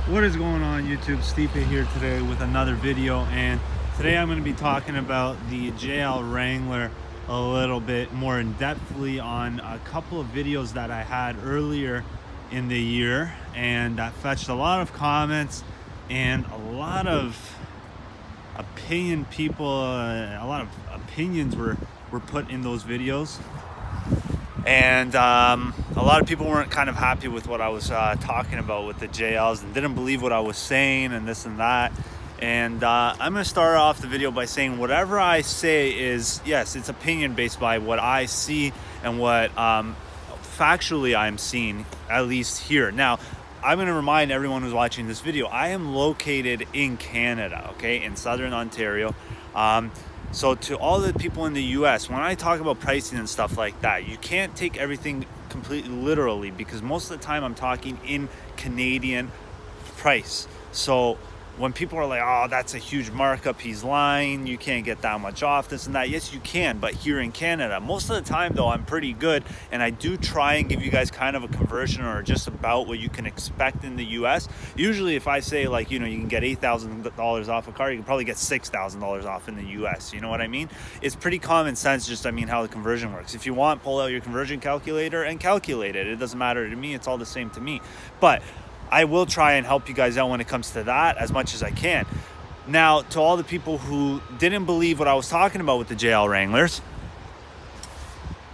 What is going on YouTube? STIPE here today with another video, and today I'm going to be talking about the JL Wrangler a little bit more in depthly on a couple of videos that I had earlier in the year, and that fetched a lot of comments and a lot of a lot of opinions were put in those videos. And a lot of people weren't kind of happy with what I was talking about with the JLs and didn't believe what I was saying and this and that. And I'm going to start off the video by saying whatever I say is, yes, it's opinion based by what I see and what factually I'm seeing, at least here. Now, I'm going to remind everyone who's watching this video, I am located in Canada, okay, in Southern Ontario. So to all the people in the US, when I talk about pricing and stuff like that, you can't take everything completely literally, because most of the time I'm talking in Canadian price. So when people are like, oh, that's a huge markup, he's lying, you can't get that much off, this and that. Yes, you can, but here in Canada, most of the time though, I'm pretty good, and I do try and give you guys kind of a conversion or just about what you can expect in the US. Usually if I say, like, you know, you can get $8,000 off a car, you can probably get $6,000 off in the US. You know what I mean? It's pretty common sense, just, I mean, how the conversion works. If you want, pull out your conversion calculator and calculate it. It doesn't matter to me, it's all the same to me. But I will try and help you guys out when it comes to that as much as I can. Now, to all the people who didn't believe what I was talking about with the JL Wranglers,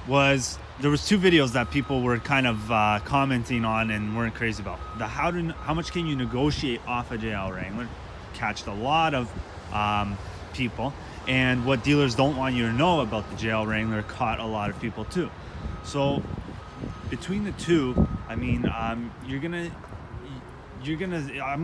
there was two videos that people were kind of commenting on and weren't crazy about. The how much can you negotiate off a JL Wrangler catched a lot of people, and what dealers don't want you to know about the JL Wrangler caught a lot of people too. So between the two, I mean, I'm gonna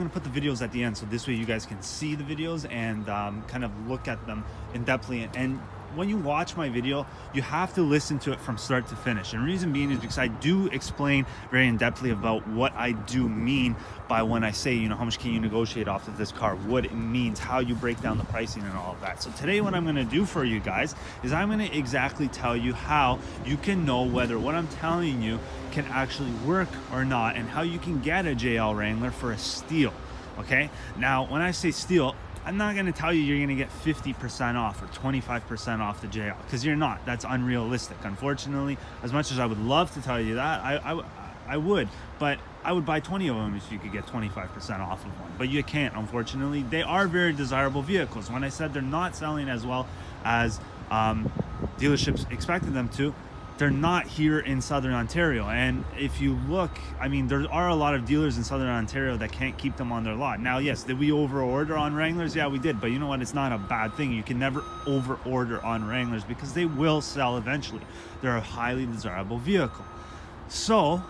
put the videos at the end, so this way you guys can see the videos and kind of look at them in depthly. And when you watch my video, you have to listen to it from start to finish. And the reason being is because I do explain very in depthly about what I do mean by when I say, you know, how much can you negotiate off of this car, what it means, how you break down the pricing and all of that. So today what I'm going to do for you guys is I'm going to exactly tell you how you can know whether what I'm telling you can actually work or not, and how you can get a JL Wrangler for a steal. Okay, now when I say steal, I'm not going to tell you you're going to get 50% off or 25% off the JL, because you're not. That's unrealistic, unfortunately. As much as I would love to tell you that, I would, but I would buy 20 of them if you could get 25% off of one. But you can't, unfortunately. They are very desirable vehicles. When I said they're not selling as well as dealerships expected them to, they're not here in Southern Ontario. And if you look, I mean, there are a lot of dealers in Southern Ontario that can't keep them on their lot. Now, yes, did we over order on Wranglers? Yeah, we did. But you know what? It's not a bad thing. You can never over order on Wranglers, because they will sell eventually. They're a highly desirable vehicle. So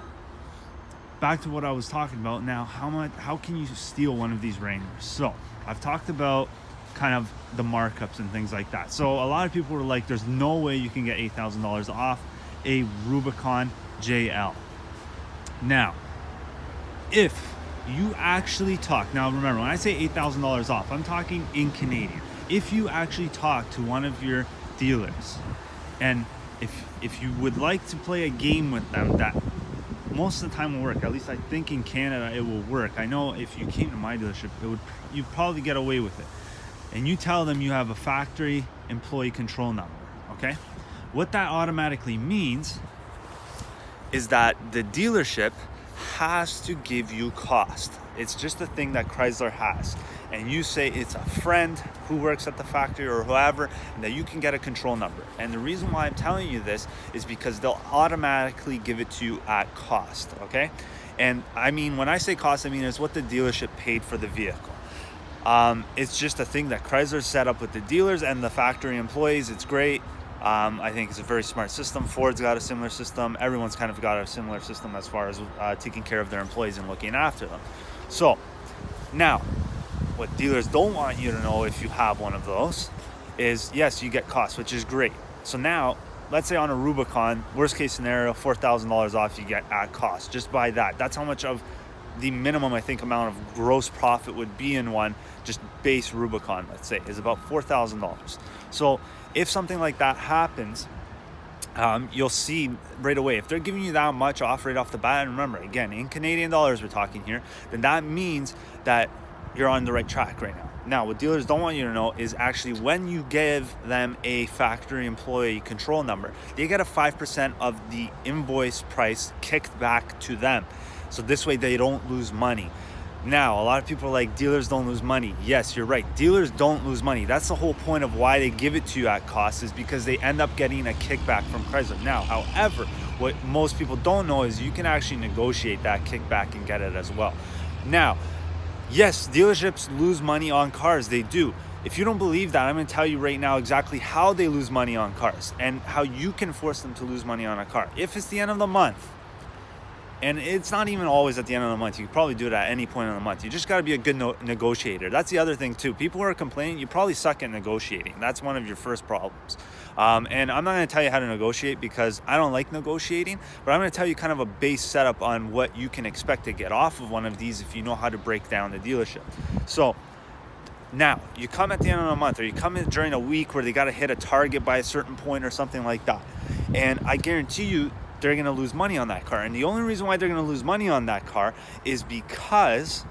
back to what I was talking about. Now, how can you steal one of these Wranglers? So I've talked about kind of the markups and things like that. So a lot of people were like, there's no way you can get $8,000 off a Rubicon JL. Now, if you actually talk, now remember, when I say $8,000 off, I'm talking in Canadian. If you actually talk to one of your dealers, and if you would like to play a game with them that most of the time will work, at least I think in Canada it will work. I know if you came to my dealership, you'd probably get away with it. And you tell them you have a factory employee control number, okay? What that automatically means is that the dealership has to give you cost. It's just a thing that Chrysler has. And you say it's a friend who works at the factory or whoever, and that you can get a control number. And the reason why I'm telling you this is because they'll automatically give it to you at cost, okay? And I mean, when I say cost, I mean it's what the dealership paid for the vehicle. It's just a thing that Chrysler set up with the dealers and the factory employees. It's great. I think it's a very smart system. Ford's got a similar system. Everyone's kind of got a similar system as far as taking care of their employees and looking after them. So now, what dealers don't want you to know, if you have one of those, is yes, you get costs, which is great. So now, let's say on a Rubicon, worst case scenario, $4,000 off you get at cost. Just by that. That's how much of the minimum, I think, amount of gross profit would be in one, just base Rubicon, let's say, is about $4,000. So if something like that happens, you'll see right away if they're giving you that much off right off the bat. And remember, again, in Canadian dollars we're talking here, then that means that you're on the right track right now. Now, what dealers don't want you to know is actually when you give them a factory employee control number, they get a 5% of the invoice price kicked back to them. So this way they don't lose money. Now, a lot of people are like, dealers don't lose money. Yes, you're right. Dealers don't lose money. That's the whole point of why they give it to you at cost, is because they end up getting a kickback from Chrysler. Now, however, what most people don't know is you can actually negotiate that kickback and get it as well. Now, yes, dealerships lose money on cars. They do. If you don't believe that, I'm going to tell you right now exactly how they lose money on cars and how you can force them to lose money on a car. If it's the end of the month, and it's not even always at the end of the month. You can probably do it at any point in the month. You just got to be a good negotiator. That's the other thing too. People who are complaining, you probably suck at negotiating. That's one of your first problems. And I'm not going to tell you how to negotiate because I don't like negotiating, but I'm going to tell you kind of a base setup on what you can expect to get off of one of these if you know how to break down the dealership. So now you come at the end of the month, or you come in during a week where they got to hit a target by a certain point or something like that. And I guarantee you, they're going to lose money on that car. And the only reason why they're going to lose money on that car is because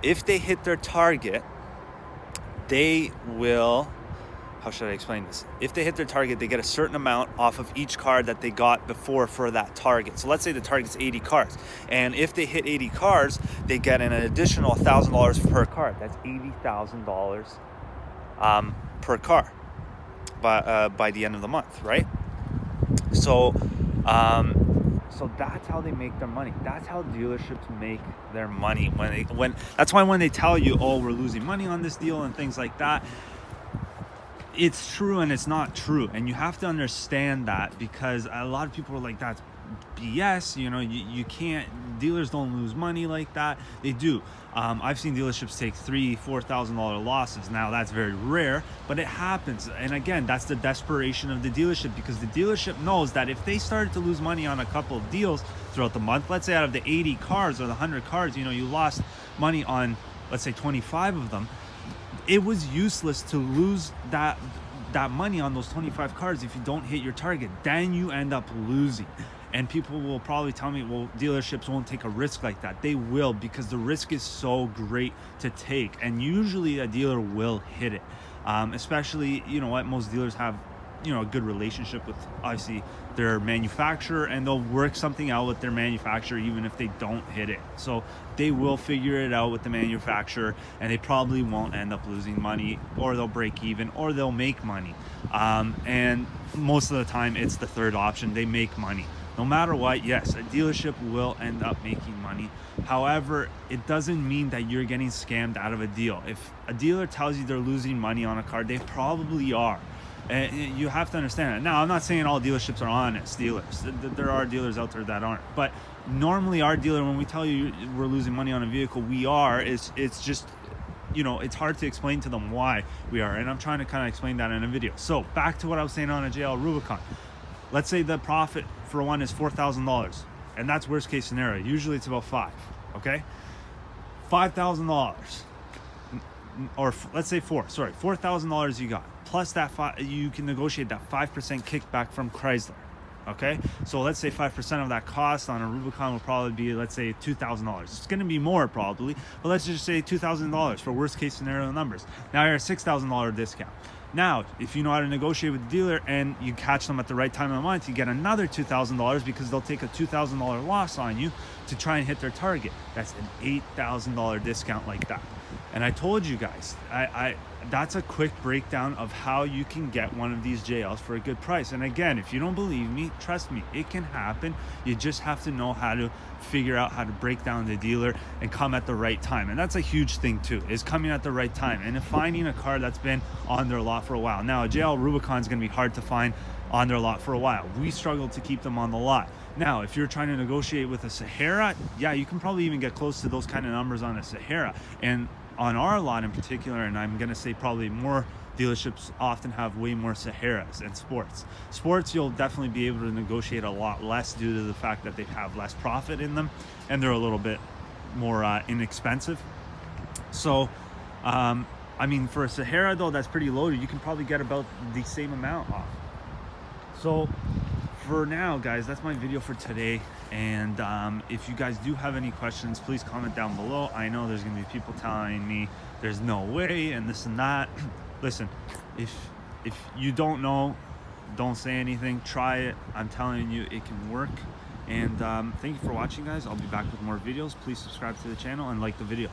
if they hit their target, they will, how should I explain this? If they hit their target, they get a certain amount off of each car that they got before for that target. So let's say the target's 80 cars. And if they hit 80 cars, they get an additional $1,000 per car. That's $80,000 per car by the end of the month, right? So that's how they make their money. That's how dealerships make their money. That's why when they tell you, oh, we're losing money on this deal and things like that, it's true and it's not true. And you have to understand that, because a lot of people are like, that's BS. You know, you can't, dealers don't lose money like that. They do. I've seen dealerships take $3,000-$4,000 losses. Now that's very rare, but it happens. And again, that's the desperation of the dealership, because the dealership knows that if they started to lose money on a couple of deals throughout the month, let's say out of the 80 cars or the 100 cars, you know, you lost money on, let's say 25 of them, it was useless to lose that money on those 25 cars if you don't hit your target. Then you end up losing. And people will probably tell me, well, dealerships won't take a risk like that. They will, because the risk is so great to take. And usually a dealer will hit it. Especially, you know what, most dealers have, you know, a good relationship with, obviously, their manufacturer, and they'll work something out with their manufacturer even if they don't hit it. So they will figure it out with the manufacturer, and they probably won't end up losing money, or they'll break even, or they'll make money. And most of the time it's the third option. They make money. No matter what, yes, a dealership will end up making money. However, it doesn't mean that you're getting scammed out of a deal. If a dealer tells you they're losing money on a car, they probably are. And you have to understand that. Now, I'm not saying all dealerships are honest dealers. There are dealers out there that aren't. But normally our dealer, when we tell you we're losing money on a vehicle, we are. It's just, you know, it's hard to explain to them why we are. And I'm trying to kind of explain that in a video. So back to what I was saying on a JL Rubicon. Let's say the profit for one is $4,000, and that's worst case scenario. Usually it's about $5,000, okay? $5,000, or let's say $4,000 you got. Plus that you can negotiate that 5% kickback from Chrysler, okay? So let's say 5% of that cost on a Rubicon will probably be, let's say, $2,000. It's going to be more probably, but let's just say $2,000 for worst case scenario numbers. Now you're a $6,000 discount. Now, if you know how to negotiate with the dealer and you catch them at the right time of the month, you get another $2,000, because they'll take a $2,000 loss on you to try and hit their target. That's an $8,000 discount like that. And I told you guys, that's a quick breakdown of how you can get one of these JLs for a good price. And again, if you don't believe me, trust me, it can happen. You just have to know how to figure out how to break down the dealer and come at the right time. And that's a huge thing too, is coming at the right time and finding a car that's been on their lot for a while. Now, a JL Rubicon is going to be hard to find on their lot for a while. We struggle to keep them on the lot. Now, if you're trying to negotiate with a Sahara, yeah, you can probably even get close to those kind of numbers on a Sahara. And on our lot in particular, and I'm going to say probably more dealerships often have way more Saharas and sports. Sports, you'll definitely be able to negotiate a lot less due to the fact that they have less profit in them, and they're a little bit more inexpensive. So, I mean, for a Sahara though, that's pretty loaded, you can probably get about the same amount off. So for now, guys, that's my video for today. And if you guys do have any questions, please comment down below. I know there's gonna be people telling me there's no way and this and that. Listen, if you don't know, don't say anything. Try it. I'm telling you, it can work. And thank you for watching, guys. I'll be back with more videos. Please subscribe to the channel and like the video.